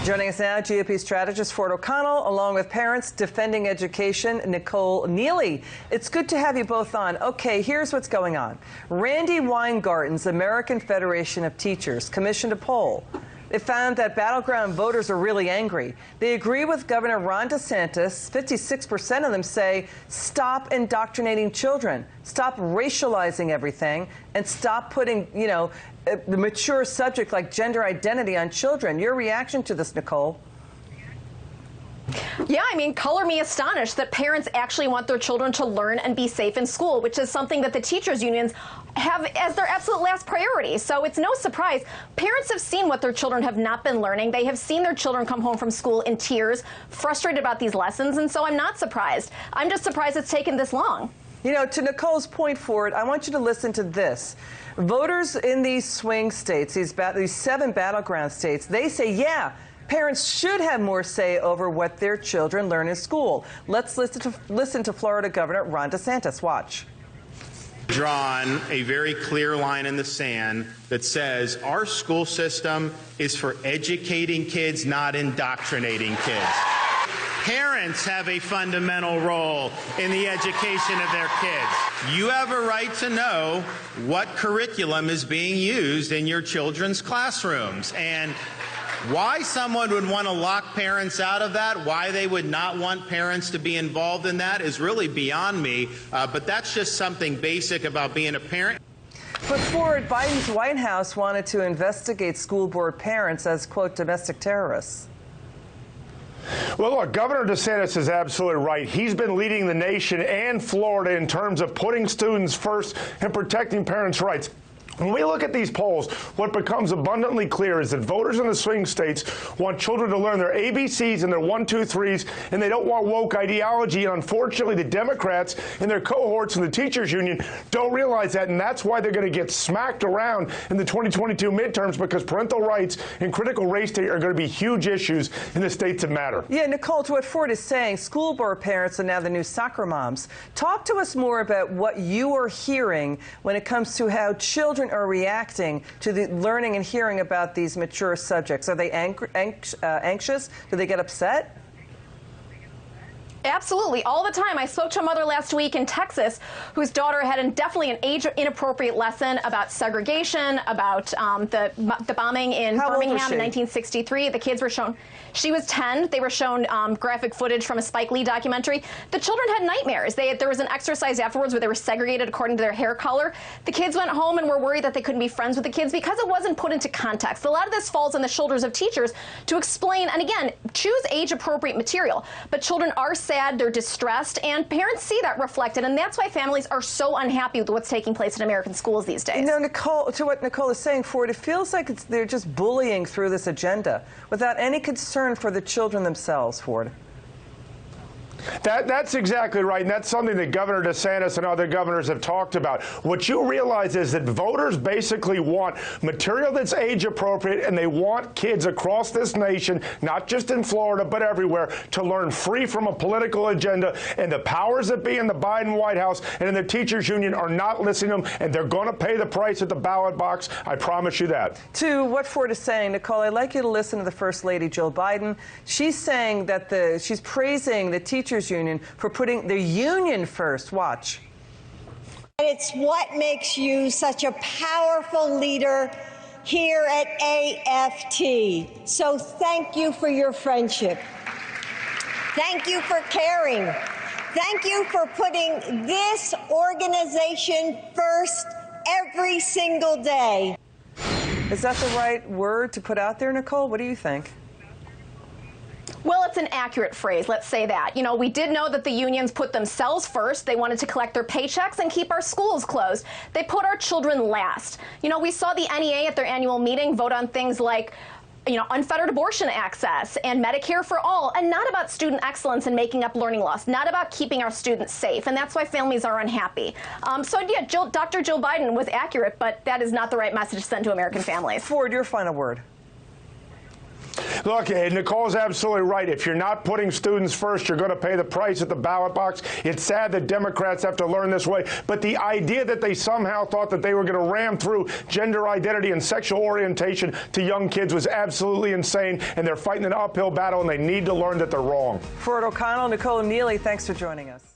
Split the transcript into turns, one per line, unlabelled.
Joining us now, GOP strategist Ford O'Connell, along with parents defending education, Nicole Neily. It's good to have you both on. Okay, here's what's going on. Randy Weingarten's American Federation of Teachers commissioned a poll. They found that battleground voters are really angry. They agree with Governor Ron DeSantis. 56% of them say stop indoctrinating children, stop racializing everything, and stop putting, the mature subject like gender identity on children. Your reaction to this, Nicole?
Yeah, color me astonished that parents actually want their children to learn and be safe in school, which is something that the teachers' unions have as their absolute last priority. So it's no surprise. Parents have seen what their children have not been learning. They have seen their children come home from school in tears, frustrated about these lessons, and so I'm not surprised. I'm just surprised it's taken this long.
To Nicole's point, Ford, I want you to listen to this. Voters in these swing states, these 7 battleground states, they say, yeah, parents should have more say over what their children learn in school. Let's listen to Florida Governor Ron DeSantis. Watch.
Drawn a very clear line in the sand that says our school system is for educating kids, not indoctrinating kids. Parents have a fundamental role in the education of their kids. You have a right to know what curriculum is being used in your children's classrooms. And why someone would want to lock parents out of that, why they would not want parents to be involved in that is really beyond me. But that's just something basic about being a parent.
But Ford, Biden's White House wanted to investigate school board parents as, quote, domestic terrorists.
Well, look, Governor DeSantis is absolutely right. He's been leading the nation and Florida in terms of putting students first and protecting parents' rights. When we look at these polls, what becomes abundantly clear is that voters in the swing states want children to learn their ABCs and their 1, 2, 3s, and they don't want woke ideology. And unfortunately, the Democrats and their cohorts in the teachers union don't realize that, and that's why they're going to get smacked around in the 2022 midterms, because parental rights and critical race theory are going to be huge issues in the states that matter.
Yeah, Nicole, to what Ford is saying, school board parents are now the new soccer moms. Talk to us more about what you are hearing when it comes to how children are reacting to the learning and hearing about these mature subjects. Are they anxious? Do they get upset?
Absolutely, all the time. I spoke to a mother last week in Texas whose daughter had definitely an age-inappropriate lesson about segregation, about the bombing in Birmingham in 1963. The kids were shown, she was 10. They were shown graphic footage from a Spike Lee documentary. The children had nightmares. There was an exercise afterwards where they were segregated according to their hair color. The kids went home and were worried that they couldn't be friends with the kids because it wasn't put into context. A lot of this falls on the shoulders of teachers to explain, and again, choose age-appropriate material. But children are sad, they're distressed, and parents see that reflected, and that's why families are so unhappy with what's taking place in American schools these days.
Nicole, to what Nicole is saying, Ford, it feels like they're just bullying through this agenda without any concern for the children themselves, Ford.
That's exactly right, and that's something that Governor DeSantis and other governors have talked about. What you realize is that voters basically want material that's age appropriate, and they want kids across this nation, not just in Florida, but everywhere, to learn free from a political agenda. And the powers that be in the Biden White House and in the teachers union are not listening to them, and they're going to pay the price at the ballot box. I promise you that.
To what Ford is saying, Nicole, I'd like you to listen to the First Lady, Jill Biden. She's saying that she's praising the teachers union for putting the union first. Watch.
It's what makes you such a powerful leader here at AFT. So thank you for your friendship. Thank you for caring. Thank you for putting this organization first every single day.
Is that the right word to put out there, Nicole? What do you think?
Well, it's an accurate phrase, let's say that. We did know that the unions put themselves first. They wanted to collect their paychecks and keep our schools closed. They put our children last. We saw the NEA at their annual meeting vote on things like unfettered abortion access and Medicare for all, and not about student excellence and making up learning loss, not about keeping our students safe, and that's why families are unhappy. Yeah, Dr. Jill Biden was accurate, but that is not the right message to send to American families.
Ford, your final word.
Look, Nicole's absolutely right. If you're not putting students first, you're going to pay the price at the ballot box. It's sad that Democrats have to learn this way, but the idea that they somehow thought that they were going to ram through gender identity and sexual orientation to young kids was absolutely insane, and they're fighting an uphill battle, and they need to learn that they're wrong.
Ford O'Connell, Nicole Neily, thanks for joining us.